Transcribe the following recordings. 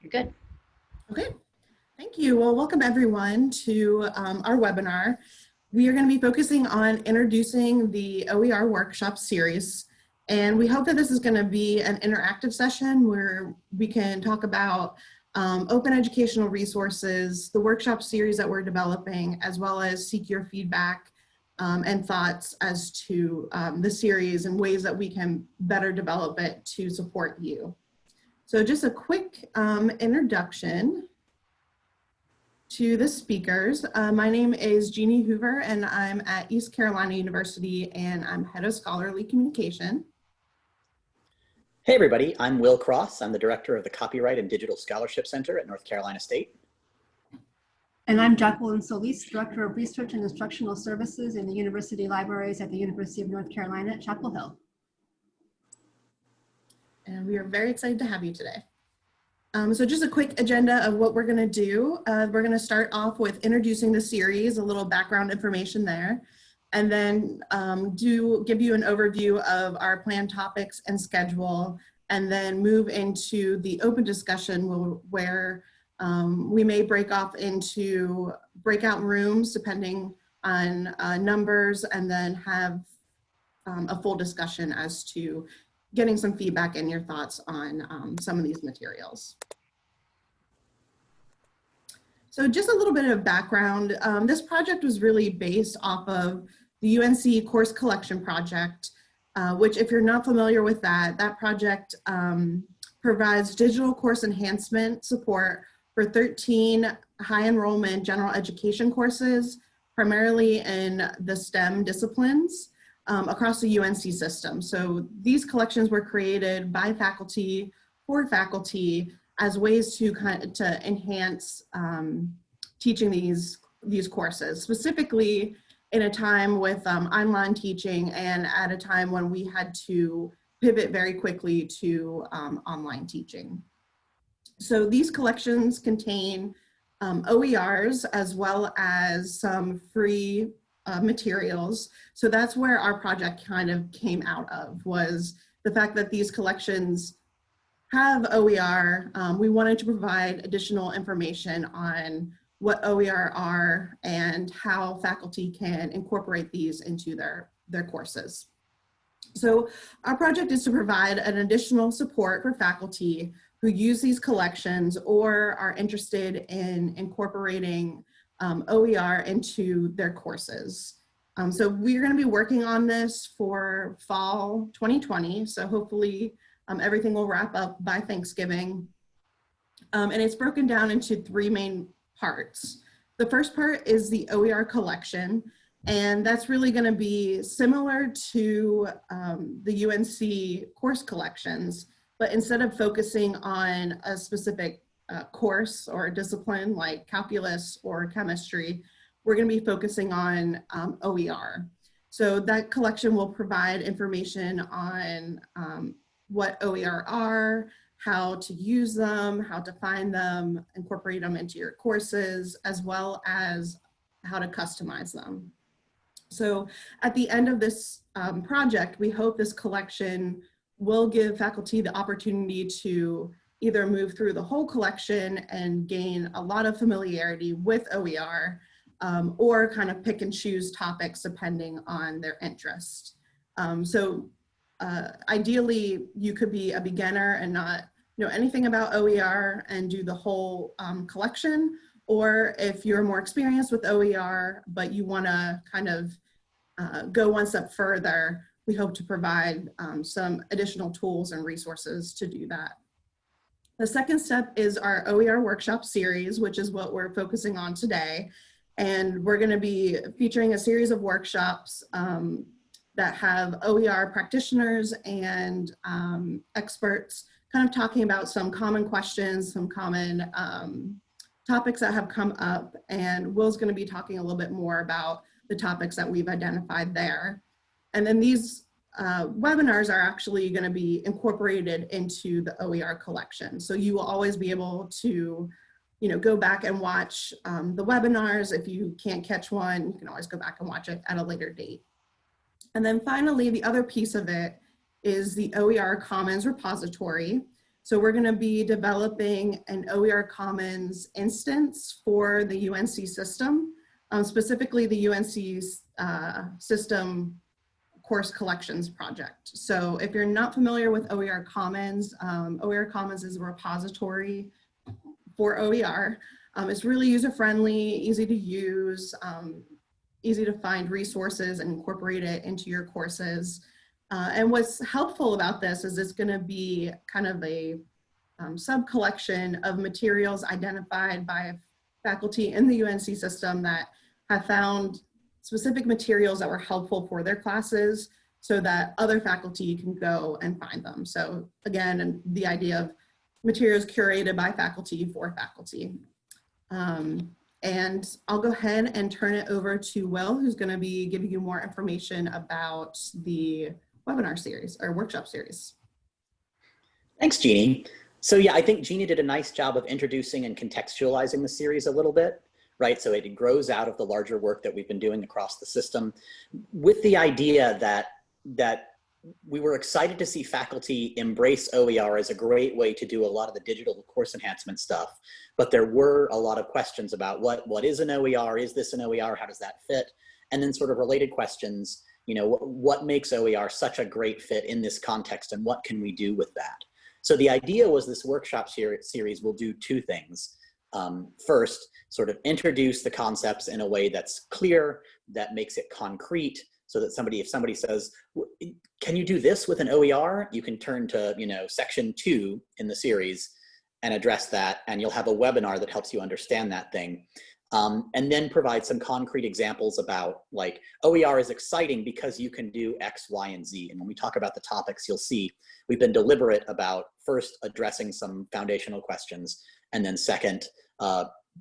You're good. Okay, thank you. Well, welcome everyone to our webinar. We are going to be focusing on introducing the OER workshop series. And we hope that this is going to be an interactive session where we can talk about open educational resources, the workshop series that we're developing, as well as seek your feedback and thoughts as to the series and ways that we can better develop it to support you. So just a quick introduction to the speakers. My name is Jeannie Hoover and I'm at East Carolina University and I'm head of scholarly communication. Hey everybody, I'm Will Cross. I'm the director of the Copyright and Digital Scholarship Center at North Carolina State. And I'm Jacqueline Solis, Director of Research and Instructional Services in the University Libraries at the University of North Carolina at Chapel Hill. And we are very excited to have you today. So just a quick agenda of what we're going to do. We're going to start off with introducing the series, a little background information there, and then give you an overview of our planned topics and schedule, and then move into the open discussion where we may break off into breakout rooms depending on numbers, and then have a full discussion as to getting some feedback and your thoughts on some of these materials. So just a little bit of background. This project was really based off of the UNC course collection project, which if you're not familiar with that project provides digital course enhancement support for 13 high enrollment general education courses, primarily in the STEM disciplines. Across the UNC system. So these collections were created by faculty for faculty as ways to enhance teaching these courses, specifically in a time with online teaching and at a time when we had to pivot very quickly to online teaching. So these collections contain OERs as well as some free materials. So that's where our project kind of came out of, was the fact that these collections have OER. We wanted to provide additional information on what OER are and how faculty can incorporate these into their courses. So our project is to provide an additional support for faculty who use these collections or are interested in incorporating OER into their courses. So we're going to be working on this for fall 2020. So hopefully everything will wrap up by Thanksgiving. And it's broken down into three main parts. The first part is the OER collection. And that's really going to be similar to the UNC course collections, but instead of focusing on a specific course or a discipline like calculus or chemistry, we're going to be focusing on OER. So that collection will provide information on what OER are, how to use them, how to find them, incorporate them into your courses, as well as how to customize them. So at the end of this project, we hope this collection will give faculty the opportunity to either move through the whole collection and gain a lot of familiarity with OER, or kind of pick and choose topics depending on their interest. Ideally, you could be a beginner and not know anything about OER and do the whole collection, or if you're more experienced with OER, but you want to kind of go one step further, we hope to provide some additional tools and resources to do that. The second step is our OER workshop series, which is what we're focusing on today. And we're going to be featuring a series of workshops that have OER practitioners and experts kind of talking about some common questions, some common topics that have come up. And Will's going to be talking a little bit more about the topics that we've identified there. And then these webinars are actually going to be incorporated into the OER collection. So you will always be able to, go back and watch the webinars. If you can't catch one, you can always go back and watch it at a later date. And then finally, the other piece of it is the OER Commons repository, So we're going to be developing an OER Commons instance for the UNC system, specifically the UNC's system course collections project. So if you're not familiar with OER Commons is a repository for OER. It's really user-friendly, easy to use, easy to find resources and incorporate it into your courses. And what's helpful about this is it's going to be kind of a sub-collection of materials identified by faculty in the UNC system that have found specific materials that were helpful for their classes so that other faculty can go and find them. So again, the idea of materials curated by faculty for faculty. And I'll go ahead and turn it over to Will, who's going to be giving you more information about the webinar series or workshop series. Thanks, Jeannie. So yeah, I think Jeannie did a nice job of introducing and contextualizing the series a little bit, right? So it grows out of the larger work that we've been doing across the system with the idea that we were excited to see faculty embrace OER as a great way to do a lot of the digital course enhancement stuff. But there were a lot of questions about what is an OER? Is this an OER? How does that fit? And then sort of related questions, you know, what makes OER such a great fit in this context and what can we do with that? So the idea was this workshop series will do two things. First, sort of introduce the concepts in a way that's clear, that makes it concrete, so that if somebody says, can you do this with an OER? You can turn to, you know, section 2 in the series and address that, and you'll have a webinar that helps you understand that thing. And then provide some concrete examples about, like, OER is exciting because you can do X, Y, and Z. And when we talk about the topics, you'll see we've been deliberate about first addressing some foundational questions, and then second,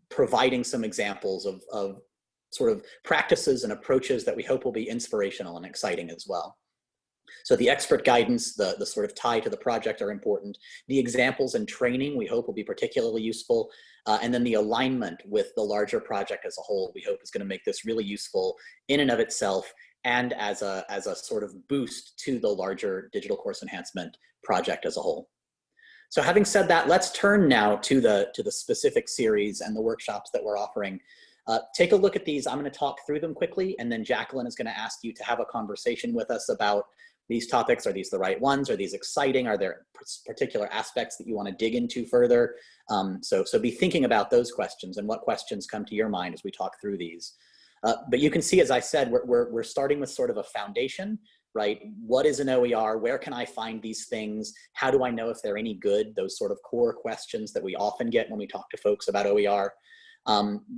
providing some examples of sort of practices and approaches that we hope will be inspirational and exciting as well. So the expert guidance, the sort of tie to the project are important. The examples and training we hope will be particularly useful. And then the alignment with the larger project as a whole, we hope is going to make this really useful in and of itself and as a sort of boost to the larger digital course enhancement project as a whole. So having said that, let's turn now to the specific series and the workshops that we're offering. Take a look at these. I'm going to talk through them quickly, and then Jacqueline is going to ask you to have a conversation with us about these topics. Are these the right ones? Are these exciting? Are there particular aspects that you want to dig into further? So be thinking about those questions and what questions come to your mind as we talk through these. But you can see, as I said, we're starting with sort of a foundation, right? What is an OER? Where can I find these things? How do I know if they're any good? Those sort of core questions that we often get when we talk to folks about OER.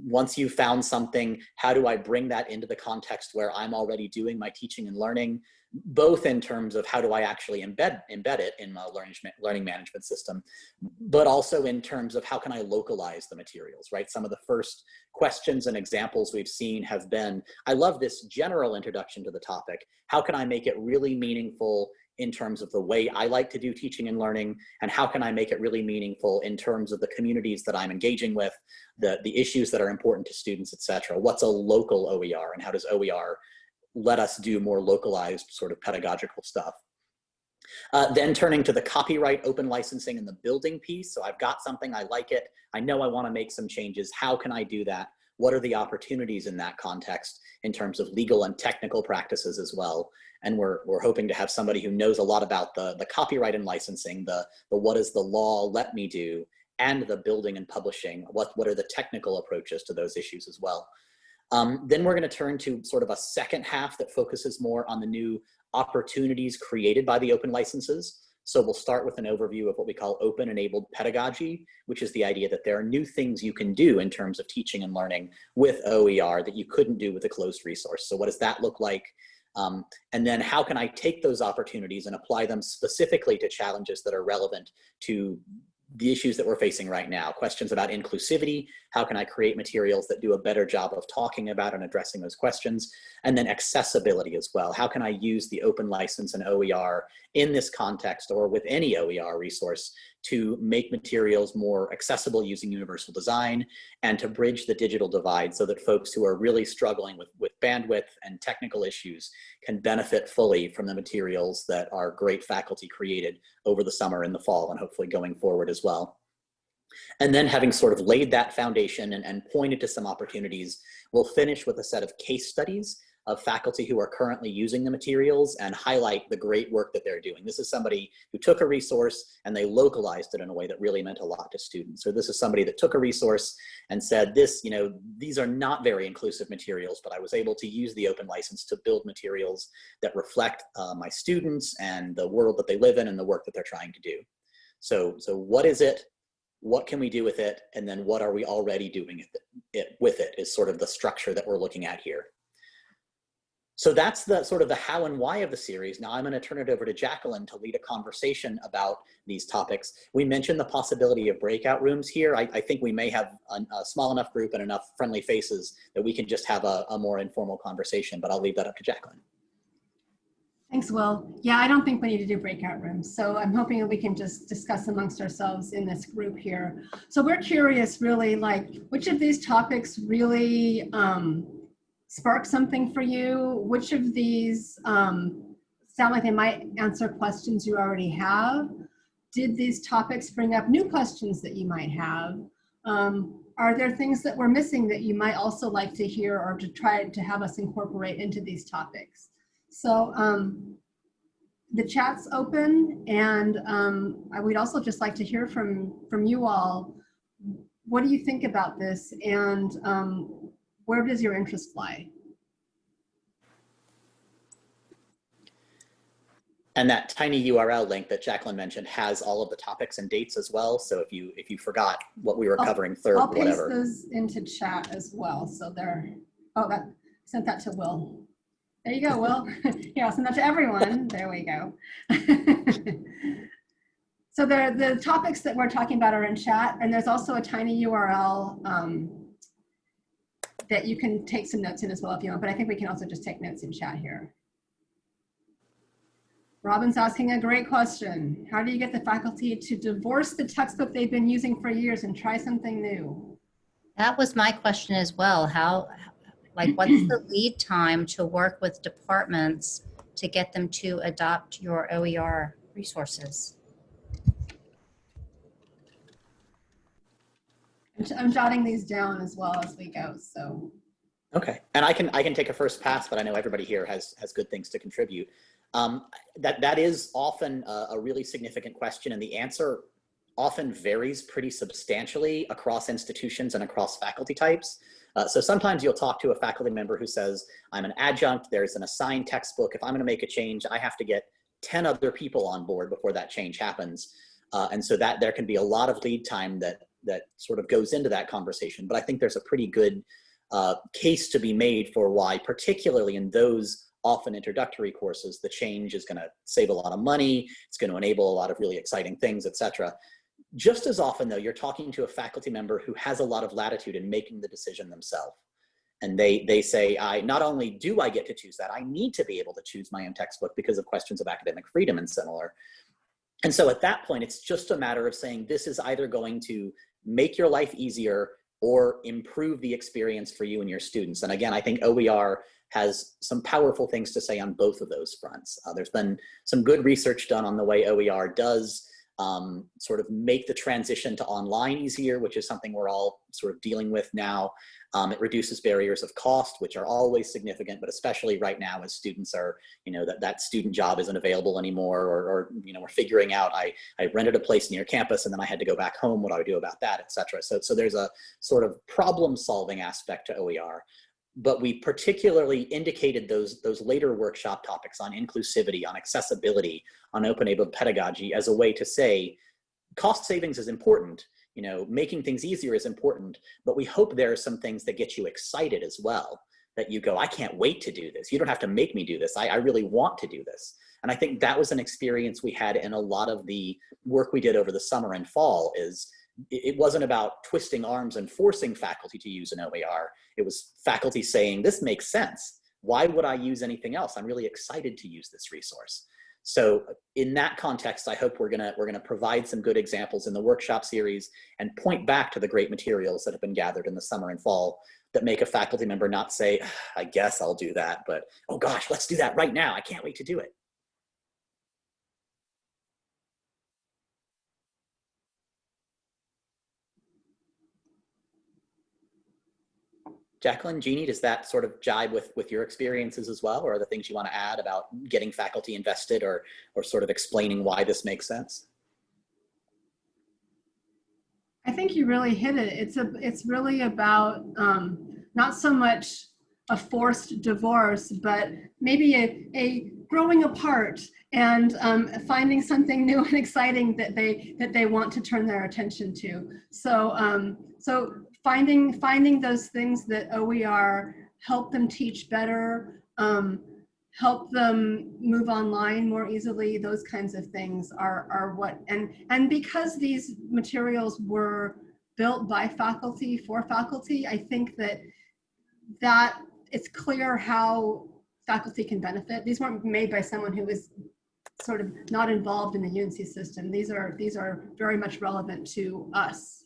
Once you've found something, how do I bring that into the context where I'm already doing my teaching and learning, both in terms of how do I actually embed it in my learning management system, but also in terms of how can I localize the materials, right? Some of the first questions and examples we've seen have been, I love this general introduction to the topic. How can I make it really meaningful in terms of the way I like to do teaching and learning, and how can I make it really meaningful in terms of the communities that I'm engaging with, the issues that are important to students, et cetera. What's a local OER, and how does OER let us do more localized sort of pedagogical stuff? Then turning to the copyright, open licensing, and the building piece. So I've got something, I like it, I know I want to make some changes. How can I do that? What are the opportunities in that context in terms of legal and technical practices as well? And we're hoping to have somebody who knows a lot about the copyright and licensing, the what does the law let me do, and the building and publishing. What are the technical approaches to those issues as well? Then we're going to turn to sort of a second half that focuses more on the new opportunities created by the open licenses. So we'll start with an overview of what we call open-enabled pedagogy, which is the idea that there are new things you can do in terms of teaching and learning with OER that you couldn't do with a closed resource. So what does that look like? And then how can I take those opportunities and apply them specifically to challenges that are relevant to the issues that we're facing right now. Questions about inclusivity, how can I create materials that do a better job of talking about and addressing those questions? And then accessibility as well. How can I use the open license and OER in this context or with any OER resource to make materials more accessible using universal design and to bridge the digital divide so that folks who are really struggling with bandwidth and technical issues can benefit fully from the materials that our great faculty created over the summer and the fall and hopefully going forward as well. And then having sort of laid that foundation and pointed to some opportunities, we'll finish with a set of case studies of faculty who are currently using the materials and highlight the great work that they're doing. This is somebody who took a resource and they localized it in a way that really meant a lot to students. So this is somebody that took a resource and said, this, you know, these are not very inclusive materials, but I was able to use the open license to build materials that reflect my students and the world that they live in and the work that they're trying to do. So what is it? What can we do with it? And then what are we already doing with it is sort of the structure that we're looking at here. So that's the sort of the how and why of the series. Now I'm going to turn it over to Jacqueline to lead a conversation about these topics. We mentioned the possibility of breakout rooms here. I think we may have a small enough group and enough friendly faces that we can just have a more informal conversation, but I'll leave that up to Jacqueline. Thanks, Will. Yeah, I don't think we need to do breakout rooms. So I'm hoping that we can just discuss amongst ourselves in this group here. So we're curious really, like, which of these topics really spark something for you? Which of these sound like they might answer questions you already have? Did these topics bring up new questions that you might have? Are there things that we're missing that you might also like to hear or to try to have us incorporate into these topics? So the chat's open, and we'd also just like to hear from you all. What do you think about this, and where does your interest lie? And that tiny URL link that Jacqueline mentioned has all of the topics and dates as well. So if you forgot what we were covering third, I'll whatever. paste those into chat as well. So there. Oh, that sent that to Will. There you go, Will. Here, I'll send that to everyone. There we go. So the topics that we're talking about are in chat, and there's also a tiny URL that you can take some notes in as well if you want, but I think we can also just take notes in chat here. Robin's asking a great question. How do you get the faculty to divorce the textbook they've been using for years and try something new? That was my question as well. Like, what's the lead time to work with departments to get them to adopt your OER resources? I'm jotting these down as well as we go, so. Okay, and I can take a first pass, but I know everybody here has good things to contribute. That is often a really significant question, and the answer often varies pretty substantially across institutions and across faculty types. So sometimes you'll talk to a faculty member who says, I'm an adjunct, there's an assigned textbook. If I'm gonna make a change, I have to get 10 other people on board before that change happens. And so that there can be a lot of lead time that sort of goes into that conversation. But I think there's a pretty good case to be made for why, particularly in those often introductory courses, the change is gonna save a lot of money, it's gonna enable a lot of really exciting things, et cetera. Just as often though, you're talking to a faculty member who has a lot of latitude in making the decision themselves. And they say, not only do I get to choose that, I need to be able to choose my own textbook because of questions of academic freedom and similar. And so at that point, it's just a matter of saying, this is either going to make your life easier or improve the experience for you and your students. And again, I think OER has some powerful things to say on both of those fronts. There's been some good research done on the way OER does sort of make the transition to online easier, which is something we're all sort of dealing with now. It reduces barriers of cost, which are always significant, but especially right now as students are, that student job isn't available anymore, or we're figuring out, I rented a place near campus and then I had to go back home, what do I do about that, et cetera. So there's a sort of problem solving aspect to OER. But we particularly indicated those later workshop topics on inclusivity, on accessibility, on open-enabled pedagogy as a way to say, cost savings is important, making things easier is important, but we hope there are some things that get you excited as well, that you go, I can't wait to do this. You don't have to make me do this. I really want to do this. And I think that was an experience we had in a lot of the work we did over the summer and fall. Is it wasn't about twisting arms and forcing faculty to use an OER. It was faculty saying, this makes sense. Why would I use anything else? I'm really excited to use this resource. So in that context, I hope we're gonna provide some good examples in the workshop series and point back to the great materials that have been gathered in the summer and fall that make a faculty member not say, I guess I'll do that, but oh gosh, let's do that right now. I can't wait to do it. Jacqueline, Jeannie, does that sort of jibe with your experiences as well? Or are there things you want to add about getting faculty invested or sort of explaining why this makes sense? I think you really hit it. It's really about not so much a forced divorce, but maybe a growing apart and finding something new and exciting that they want to turn their attention to. So so finding those things that OER help them teach better, help them move online more easily, those kinds of things are what, and because these materials were built by faculty for faculty, I think that it's clear how faculty can benefit. These weren't made by someone who is sort of not involved in the UNC system. These are very much relevant to us.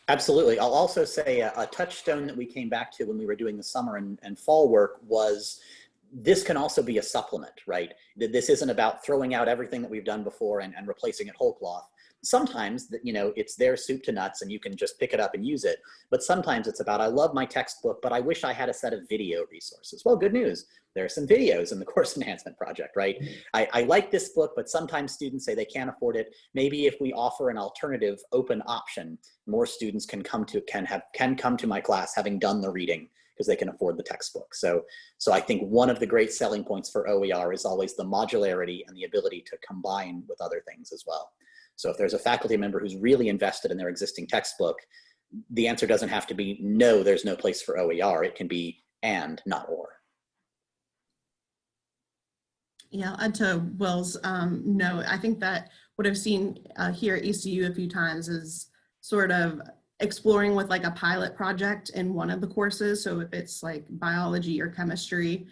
Absolutely. I'll also say a touchstone that we came back to when we were doing the summer and fall work was this can also be a supplement, right? This isn't about throwing out everything that we've done before and replacing it whole cloth. Sometimes, it's their soup to nuts and you can just pick it up and use it. But sometimes it's about, I love my textbook, but I wish I had a set of video resources. Well, good news. There are some videos in the course enhancement project, right? I like this book, but sometimes students say they can't afford it. Maybe if we offer an alternative open option, more students can come to my class having done the reading because they can afford the textbook. So I think one of the great selling points for OER is always the modularity and the ability to combine with other things as well. So if there's a faculty member who's really invested in their existing textbook, the answer doesn't have to be no, there's no place for OER. It can be and, not or. Yeah, and to Will's note, I think that what I've seen here at ECU a few times is sort of exploring with like a pilot project in one of the courses. So if it's like biology or chemistry,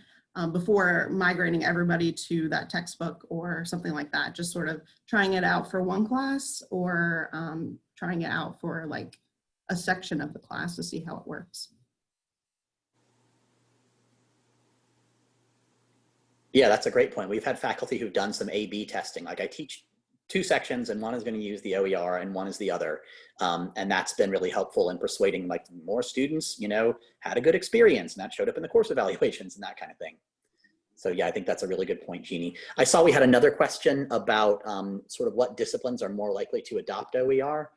before migrating everybody to that textbook or something like that, just sort of trying it out for one class or trying it out for like a section of the class to see how it works. Yeah, that's a great point. We've had faculty who've done some A/B testing. Like I teach 2 sections and one is going to use the OER and one is the other. And that's been really helpful in persuading like more students, had a good experience and that showed up in the course evaluations and that kind of thing. So yeah, I think that's a really good point, Jeannie. I saw we had another question about sort of what disciplines are more likely to adopt OER.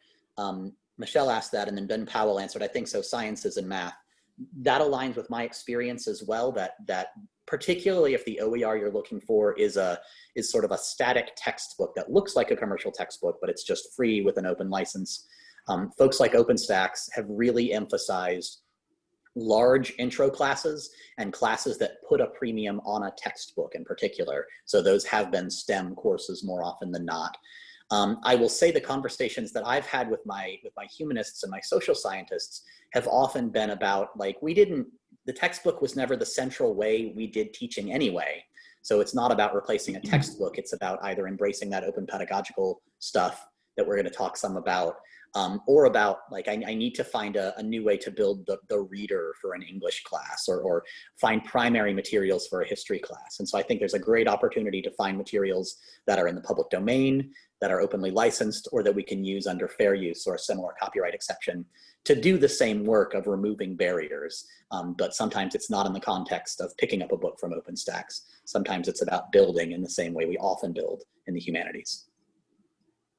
Michelle asked that and then Ben Powell answered, I think so, sciences and math. That aligns with my experience as well, that particularly if the OER you're looking for is sort of a static textbook that looks like a commercial textbook, but it's just free with an open license. Folks like OpenStax have really emphasized large intro classes and classes that put a premium on a textbook in particular. So those have been STEM courses more often than not. I will say the conversations that I've had with my humanists and my social scientists have often been about like, the textbook was never the central way we did teaching anyway. So it's not about replacing a textbook. It's about either embracing that open pedagogical stuff that we're going to talk some about, or about like, I need to find a new way to build the reader for an English class or find primary materials for a history class. And so I think there's a great opportunity to find materials that are in the public domain, that are openly licensed, or that we can use under fair use or a similar copyright exception to do the same work of removing barriers. But sometimes it's not in the context of picking up a book from OpenStax. Sometimes it's about building in the same way we often build in the humanities.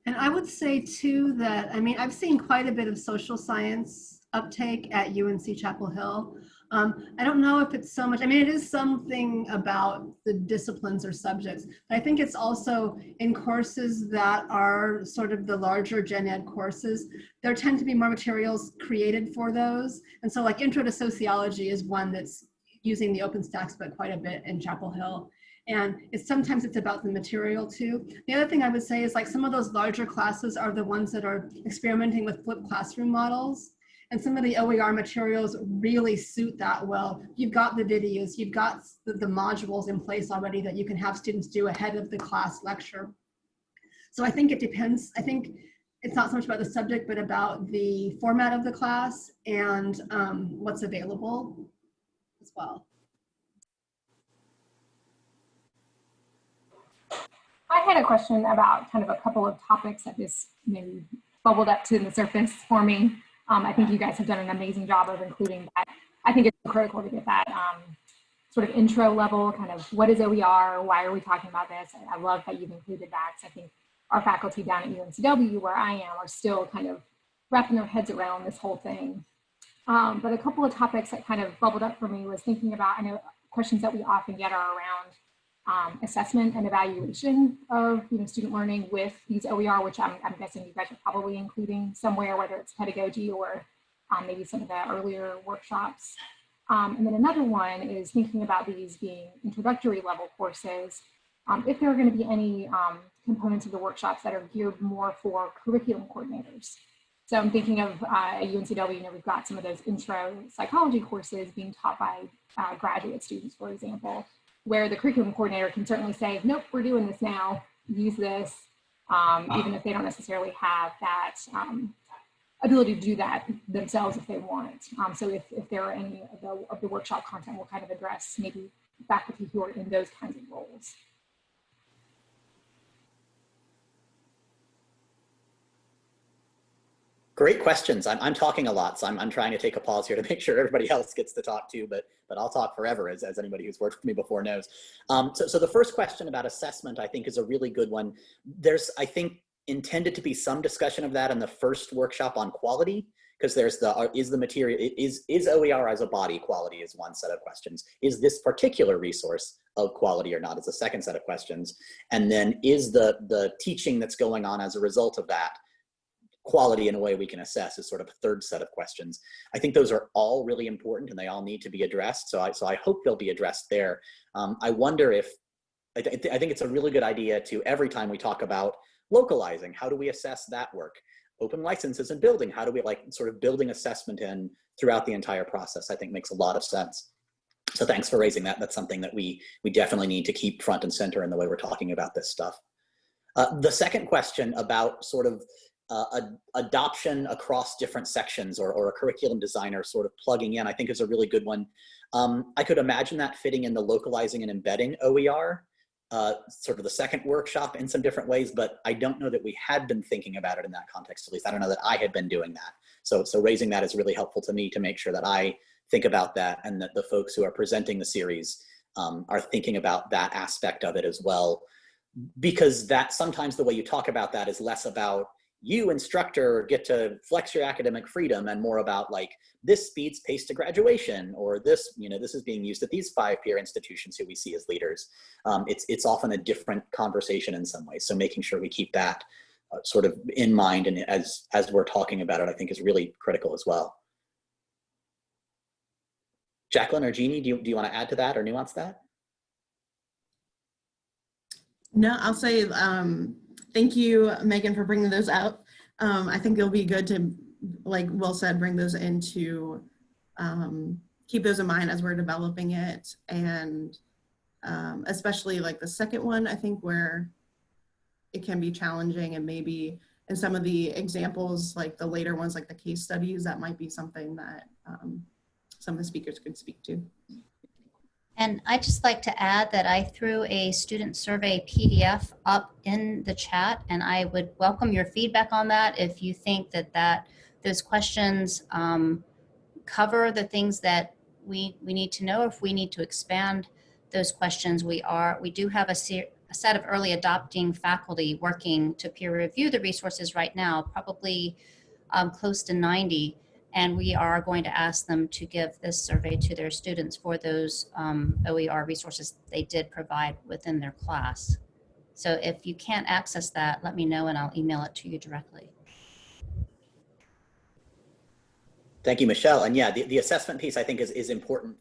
And I would say too that, I mean, I've seen quite a bit of social science uptake at UNC Chapel Hill. I don't know if it's so much, I mean, it is something about the disciplines or subjects, but I think it's also in courses that are sort of the larger gen ed courses, there tend to be more materials created for those. And so like Intro to Sociology is one that's using the OpenStax, but quite a bit in Chapel Hill. And sometimes it's about the material too. The other thing I would say is like some of those larger classes are the ones that are experimenting with flipped classroom models. And some of the OER materials really suit that well. You've got the videos, you've got the modules in place already that you can have students do ahead of the class lecture. So I think it depends. I think it's not so much about the subject, but about the format of the class and what's available as well. I had a question about kind of a couple of topics that just maybe bubbled up to the surface for me. I think you guys have done an amazing job of including that. I think it's critical to get that sort of intro level, kind of what is OER, why are we talking about this? I love that you've included that. I think our faculty down at UNCW, where I am, are still kind of wrapping their heads around this whole thing. But a couple of topics that kind of bubbled up for me was thinking about, I know questions that we often get are around assessment and evaluation of student learning with these OER, which I'm guessing you guys are probably including somewhere, whether it's pedagogy or maybe some of the earlier workshops. And then another one is thinking about these being introductory level courses. If there are going to be any components of the workshops that are geared more for curriculum coordinators. So I'm thinking of at UNCW, we've got some of those intro psychology courses being taught by graduate students, for example, where the curriculum coordinator can certainly say, nope, we're doing this now, use this, even if they don't necessarily have that ability to do that themselves if they want. So if there are any of the workshop content, we'll kind of address maybe faculty who are in those kinds of roles. Great questions. I'm talking a lot, so I'm trying to take a pause here to make sure everybody else gets to talk too, but I'll talk forever, as anybody who's worked with me before knows. So the first question about assessment, I think, is a really good one. There's, I think, intended to be some discussion of that in the first workshop on quality, because there's is the material, is OER as a body quality is one set of questions. Is this particular resource of quality or not is a second set of questions. And then is the teaching that's going on as a result of that quality in a way we can assess is sort of a third set of questions. I think those are all really important and they all need to be addressed. So I hope they'll be addressed there. I wonder if, I think it's a really good idea to, every time we talk about localizing, how do we assess that work? Open licenses and building, how do we sort of building assessment in throughout the entire process, I think makes a lot of sense. So thanks for raising that. That's something that we definitely need to keep front and center in the way we're talking about this stuff. The second question about sort of adoption across different sections or a curriculum designer sort of plugging in, I think is a really good one. I could imagine that fitting in the localizing and embedding OER, sort of the second workshop in some different ways, but I don't know that we had been thinking about it in that context, at least. I don't know that I had been doing that. So raising that is really helpful to me to make sure that I think about that and that the folks who are presenting the series are thinking about that aspect of it as well. Because that sometimes the way you talk about that is less about you, instructor, get to flex your academic freedom and more about like this speeds pace to graduation, or this, this is being used at these 5-peer institutions who we see as leaders. It's often a different conversation in some ways. So making sure we keep that sort of in mind and as we're talking about it, I think is really critical as well. Jacqueline or Jeannie, do you want to add to that or nuance that? No, I'll say thank you, Megan, for bringing those out. I think it'll be good to, like Will said, bring those into, keep those in mind as we're developing it. And especially like the second one, I think where it can be challenging, and maybe in some of the examples, like the later ones, like the case studies, that might be something that some of the speakers could speak to. And I'd just like to add that I threw a student survey PDF up in the chat, and I would welcome your feedback on that. If you think that those questions cover the things that we need to know, if we need to expand those questions, we do have a set of early adopting faculty working to peer review the resources right now, probably close to 90. And we are going to ask them to give this survey to their students for those OER resources they did provide within their class. So if you can't access that, let me know and I'll email it to you directly. Thank you, Michelle. And yeah, the assessment piece I think is important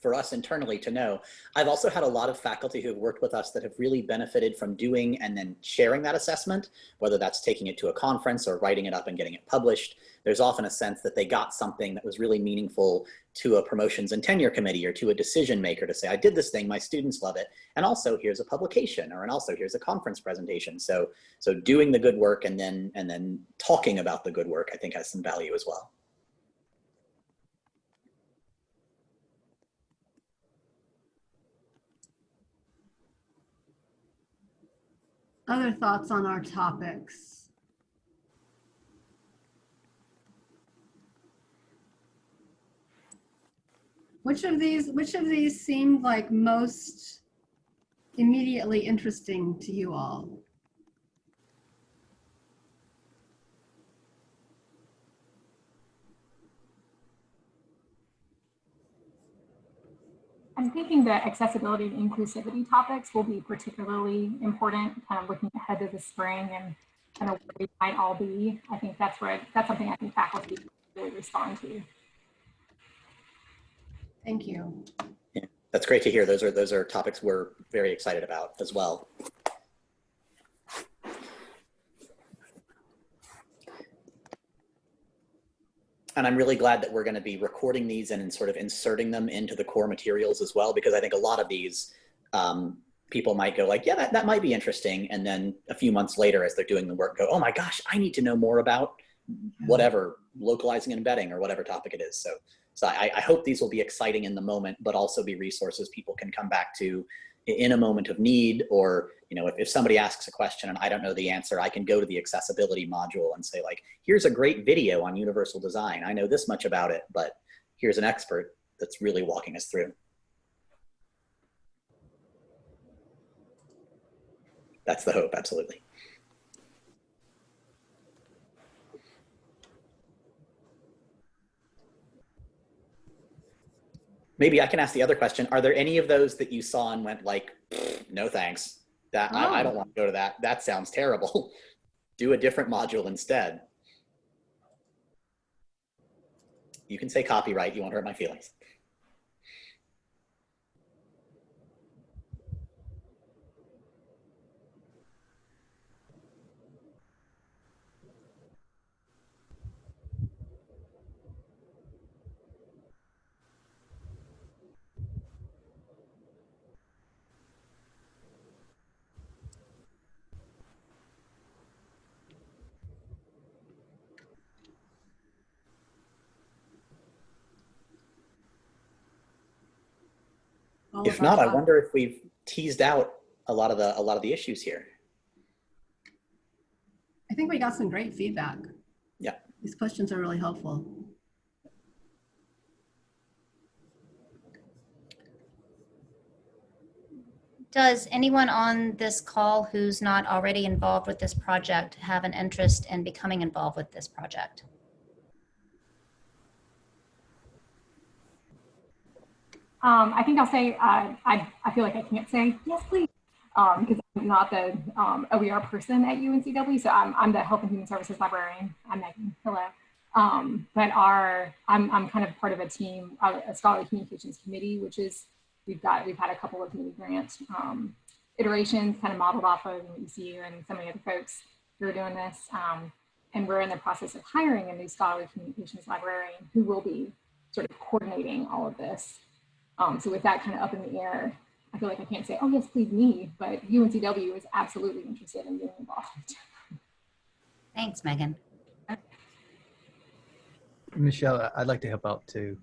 for us internally to know. I've also had a lot of faculty who have worked with us that have really benefited from doing and then sharing that assessment, whether that's taking it to a conference or writing it up and getting it published. There's often a sense that they got something that was really meaningful to a promotions and tenure committee or to a decision maker to say, I did this thing, my students love it, and also here's a publication, and also here's a conference presentation. So doing the good work and then talking about the good work, I think has some value as well. Other thoughts on our topics? Which of these seemed like most immediately interesting to you all? I'm thinking that accessibility and inclusivity topics will be particularly important, kind of looking ahead to the spring and kind of where we might all be. I think that's something I think faculty really respond to. Thank you. Yeah, that's great to hear. Those are topics we're very excited about as well. And I'm really glad that we're going to be recording these and sort of inserting them into the core materials as well, because I think a lot of these people might go like, yeah, that might be interesting. And then a few months later, as they're doing the work, go, oh my gosh, I need to know more about whatever, localizing and embedding or whatever topic it is. So I hope these will be exciting in the moment, but also be resources people can come back to in a moment of need, or if somebody asks a question and I don't know the answer, I can go to the accessibility module and say like, here's a great video on universal design. I know this much about it, but here's an expert that's really walking us through. That's the hope, absolutely. Maybe I can ask the other question. Are there any of those that you saw and went like, no thanks, I don't want to go to that. That sounds terrible. Do a different module instead. You can say copyright, you won't hurt my feelings. If not, I wonder if we've teased out a lot of the issues here. I think we got some great feedback. Yeah. These questions are really helpful. Does anyone on this call who's not already involved with this project have an interest in becoming involved with this project? I think I'll say, I feel like I can't say yes, please, because I'm not the OER person at UNCW. So I'm the Health and Human Services librarian. I'm Megan. Hello. But I'm kind of part of a team, a scholarly communications committee, which is, we've had a couple of mini grant iterations kind of modeled off of ECU and some of the other folks who are doing this. And we're in the process of hiring a new scholarly communications librarian who will be sort of coordinating all of this. So with that kind of up in the air, I feel like I can't say, oh yes, please me, but UNCW is absolutely interested in being involved. Thanks, Megan. Michelle, I'd like to help out too.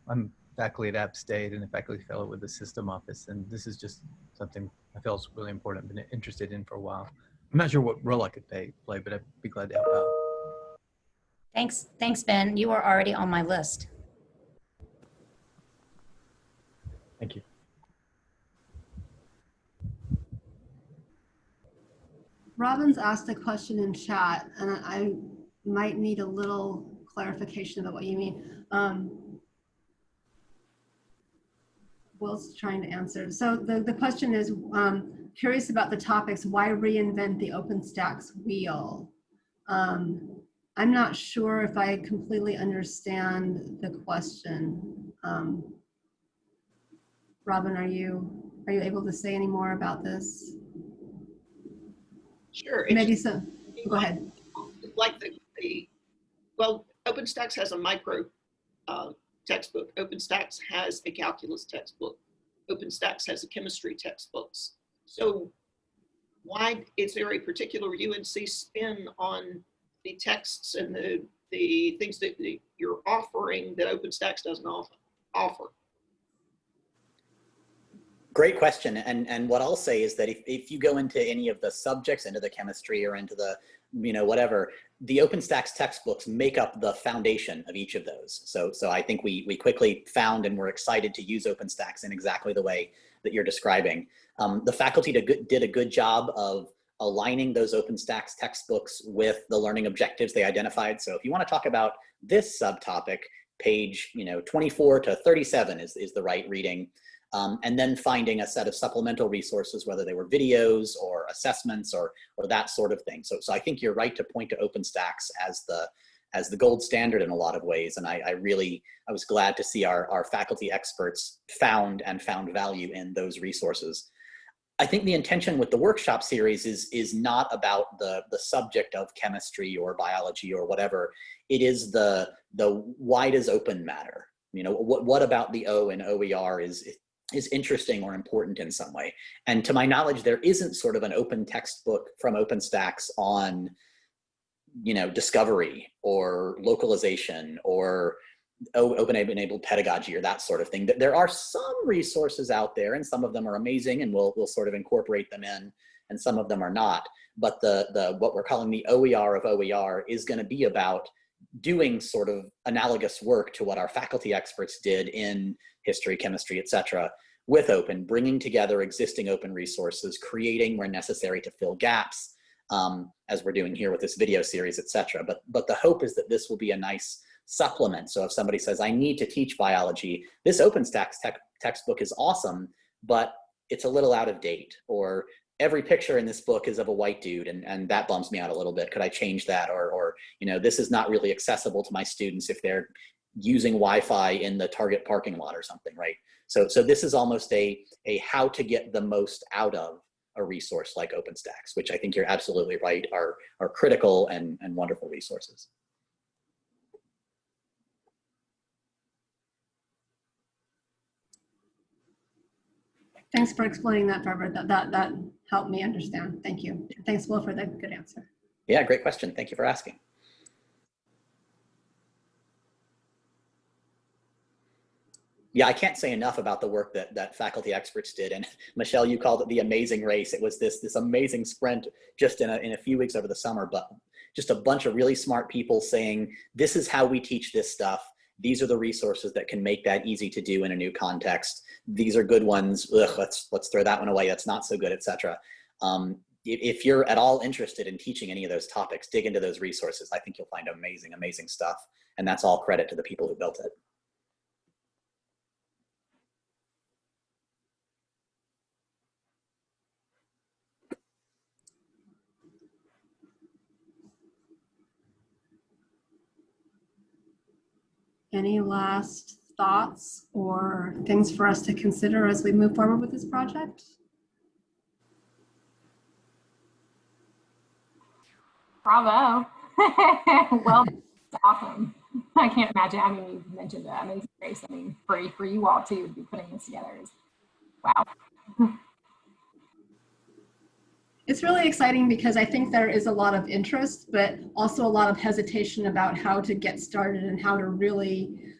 I'm faculty at App State and a faculty fellow with the system office, and this is just something I feel is really important, been interested in for a while. I'm not sure what role I could play, but I'd be glad to help out. Thanks, Ben. You are already on my list. Thank you. Robin's asked a question in chat, and I might need a little clarification about what you mean. Will's trying to answer. So the question is, curious about the topics, why reinvent the OpenStax wheel? I'm not sure if I completely understand the question. Robin, are you able to say any more about this? Sure. Maybe so. Go ahead. Like well, OpenStax has a micro textbook. OpenStax has a calculus textbook. OpenStax has a chemistry textbooks. So why is there a particular UNC spin on the texts and the things that you're offering that OpenStax doesn't offer? Great question. And what I'll say is that if you go into any of the subjects, into the chemistry or into the, whatever, the OpenStax textbooks make up the foundation of each of those. So I think we quickly found and were excited to use OpenStax in exactly the way that you're describing. The faculty did a good job of aligning those OpenStax textbooks with the learning objectives they identified. So if you want to talk about this subtopic, page 24 to 37 is the right reading. And then finding a set of supplemental resources, whether they were videos or assessments or that sort of thing. So I think you're right to point to OpenStax as the gold standard in a lot of ways. And I was glad to see our faculty experts found value in those resources. I think the intention with the workshop series is not about the subject of chemistry or biology or whatever. It is the why does open matter? What about the O in OER is interesting or important in some way. And to my knowledge, there isn't sort of an open textbook from OpenStax on, discovery or localization or open-enabled pedagogy or that sort of thing. There are some resources out there, and some of them are amazing, and we'll sort of incorporate them in, and some of them are not. But what we're calling the OER of OER is going to be about doing sort of analogous work to what our faculty experts did in history, chemistry, et cetera, with open, bringing together existing open resources, creating where necessary to fill gaps, as we're doing here with this video series, et cetera. But the hope is that this will be a nice supplement. So if somebody says, I need to teach biology, this OpenStax textbook is awesome, but it's a little out of date, or every picture in this book is of a white dude, and that bums me out a little bit. Could I change that? Or this is not really accessible to my students if they're using Wi-Fi in the Target parking lot or something, right? So this is almost a how to get the most out of a resource like OpenStax, which I think you're absolutely right, are critical and wonderful resources. Thanks for explaining that, Barbara. That helped me understand. Thank you. Thanks, Will, for the good answer. Yeah, great question. Thank you for asking. Yeah, I can't say enough about the work that faculty experts did. And Michelle, you called it the amazing race. It was this amazing sprint just in a few weeks over the summer, but just a bunch of really smart people saying, this is how we teach this stuff. These are the resources that can make that easy to do in a new context. These are good ones. Ugh, let's throw that one away. That's not so good, et cetera. If you're at all interested in teaching any of those topics, dig into those resources. I think you'll find amazing, amazing stuff. And that's all credit to the people who built it. Any last thoughts or things for us to consider as we move forward with this project? Bravo. Well, that's awesome. I can't imagine. I mean, you mentioned the amazing race. I mean, for you all too, to be putting this together is wow. It's really exciting because I think there is a lot of interest, but also a lot of hesitation about how to get started and how to really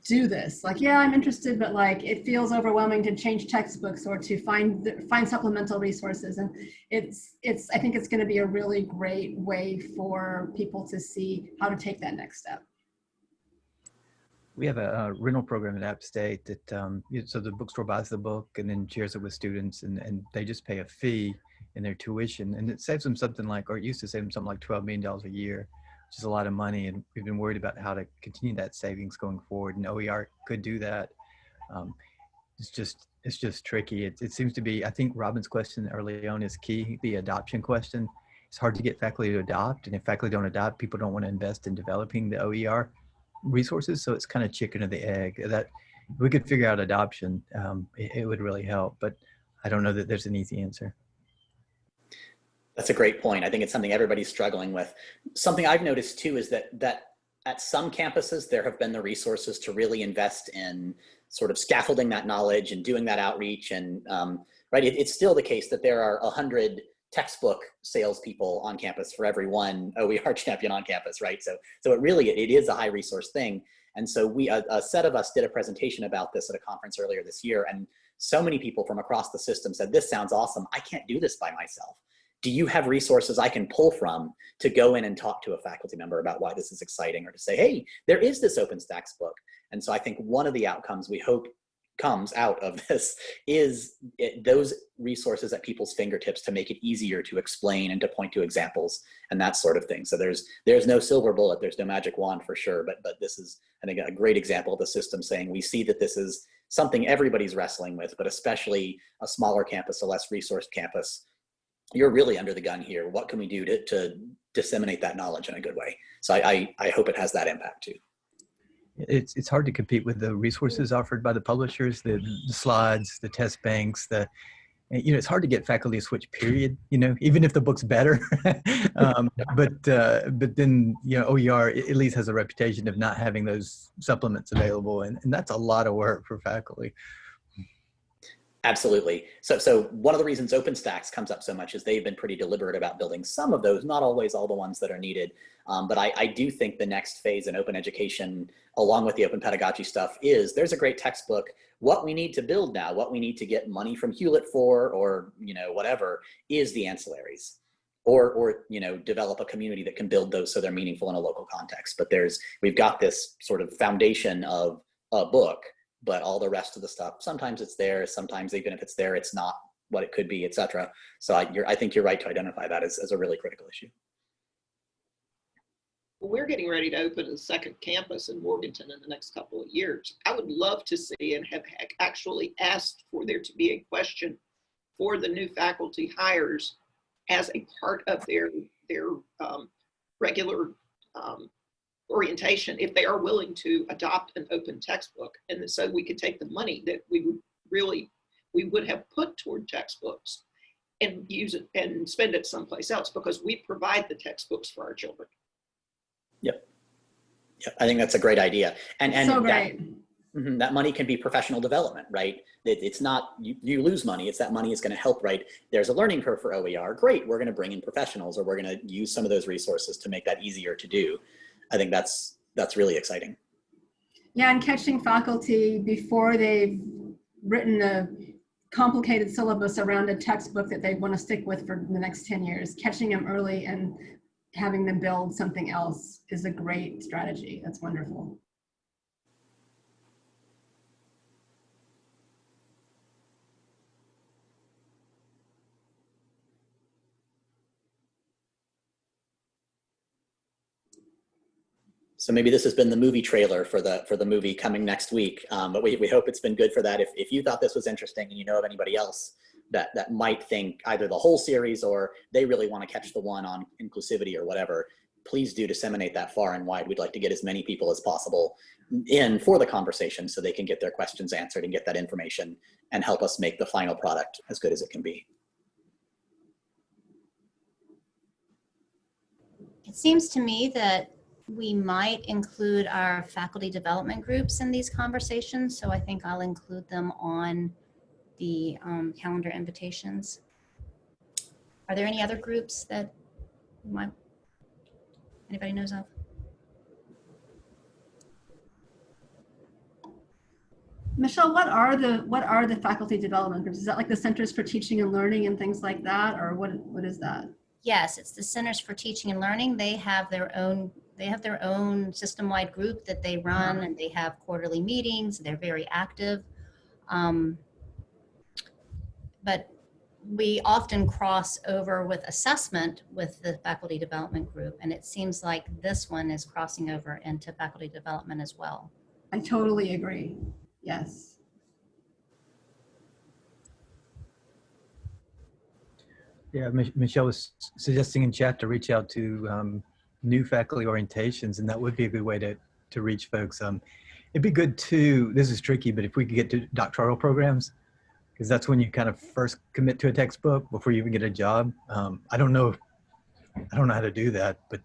do this. Like, yeah, I'm interested, but like it feels overwhelming to change textbooks or to find supplemental resources. And I think it's going to be a really great way for people to see how to take that next step. We have a rental program at App State that, so the bookstore buys the book and then shares it with students, and they just pay a fee in their tuition, and it saves them something like, or it used to save them something like $12 million a year, which is a lot of money. And we've been worried about how to continue that savings going forward, and OER could do that. It's just tricky. It seems to be, I think Robin's question early on is key, the adoption question. It's hard to get faculty to adopt, and if faculty don't adopt, people don't want to invest in developing the OER resources. So it's kind of chicken or the egg. That If we could figure out adoption, it would really help, but I don't know that there's an easy answer. That's a great point. I think it's something everybody's struggling with. Something I've noticed too is that at some campuses, there have been the resources to really invest in sort of scaffolding that knowledge and doing that outreach. And right, it's still the case that there are 100 textbook salespeople on campus for every one OER champion on campus, right? So it is a high resource thing. And so a set of us did a presentation about this at a conference earlier this year. And so many people from across the system said, this sounds awesome. I can't do this by myself. Do you have resources I can pull from to go in and talk to a faculty member about why this is exciting, or to say, hey, there is this OpenStax book? And so I think one of the outcomes we hope comes out of this is those resources at people's fingertips to make it easier to explain and to point to examples and that sort of thing. So there's no silver bullet, there's no magic wand for sure, but this is, I think, a great example of the system saying we see that this is something everybody's wrestling with, but especially a smaller campus, a less resourced campus. You're really under the gun here. What can we do to disseminate that knowledge in a good way? So I hope it has that impact too. It's hard to compete with the resources offered by the publishers, the slides, the test banks, it's hard to get faculty to switch, period, even if the book's better. But then, OER at least has a reputation of not having those supplements available. And that's a lot of work for faculty. Absolutely. So one of the reasons OpenStax comes up so much is they've been pretty deliberate about building some of those, not always all the ones that are needed. But I do think the next phase in open education, along with the open pedagogy stuff, is there's a great textbook. What we need to build now, what we need to get money from Hewlett for, or whatever, is the ancillaries, or develop a community that can build those so they're meaningful in a local context. But we've got this sort of foundation of a book, but all the rest of the stuff, sometimes it's there, sometimes even if it's there, it's not what it could be, etc. So I think you're right to identify that as a really critical issue. We're getting ready to open a second campus in Morganton in the next couple of years. I would love to see, and have actually asked for there to be a question for the new faculty hires as a part of their regular orientation, if they are willing to adopt an open textbook. And so we could take the money that we would have put toward textbooks and use it and spend it someplace else, because we provide the textbooks for our children. Yep. I think that's a great idea. And so great. That money can be professional development, right? It's not, you lose money, it's that money is going to help, right? There's a learning curve for OER. Great, we're going to bring in professionals, or we're going to use some of those resources to make that easier to do. I think that's really exciting. Yeah, and catching faculty before they've written a complicated syllabus around a textbook that they want to stick with for the next 10 years. Catching them early and having them build something else is a great strategy. That's wonderful. So maybe this has been the movie trailer for the movie coming next week, but we hope it's been good for that. If you thought this was interesting and you know of anybody else that might think either the whole series or they really want to catch the one on inclusivity or whatever, please do disseminate that far and wide. We'd like to get as many people as possible in for the conversation so they can get their questions answered and get that information and help us make the final product as good as it can be. It seems to me that we might include our faculty development groups in these conversations. So I think I'll include them on the calendar invitations. Are there any other groups that anybody knows of? Michelle, what are the faculty development groups? Is that like the Centers for Teaching and Learning and things like that, or what is that? Yes, it's the Centers for Teaching and Learning. They have their own system-wide group that they run, and they have quarterly meetings. They're very active. But we often cross over with assessment with the faculty development group, and it seems like this one is crossing over into faculty development as well. I totally agree. Yes. Yeah, Michelle was suggesting in chat to reach out to new faculty orientations, and that would be a good way to reach folks. It'd be good too, this is tricky, but if we could get to doctoral programs, because that's when you kind of first commit to a textbook before you even get a job. I don't know how to do that, but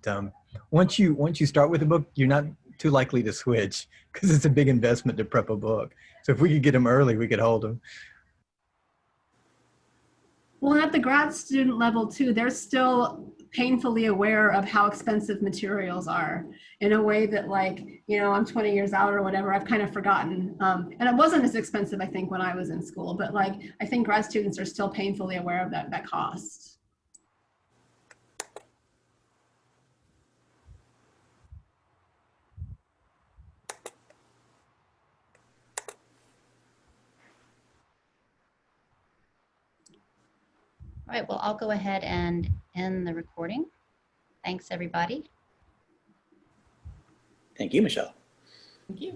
once you start with a book, you're not too likely to switch because it's a big investment to prep a book. So if we could get them early, we could hold them. Well, and at the grad student level too, they're still painfully aware of how expensive materials are in a way that, like, you know, I'm 20 years out or whatever, I've kind of forgotten. And it wasn't as expensive, I think, when I was in school, but like, I think grad students are still painfully aware of that cost. All right, well, I'll go ahead and end the recording. Thanks, everybody. Thank you, Michelle. Thank you.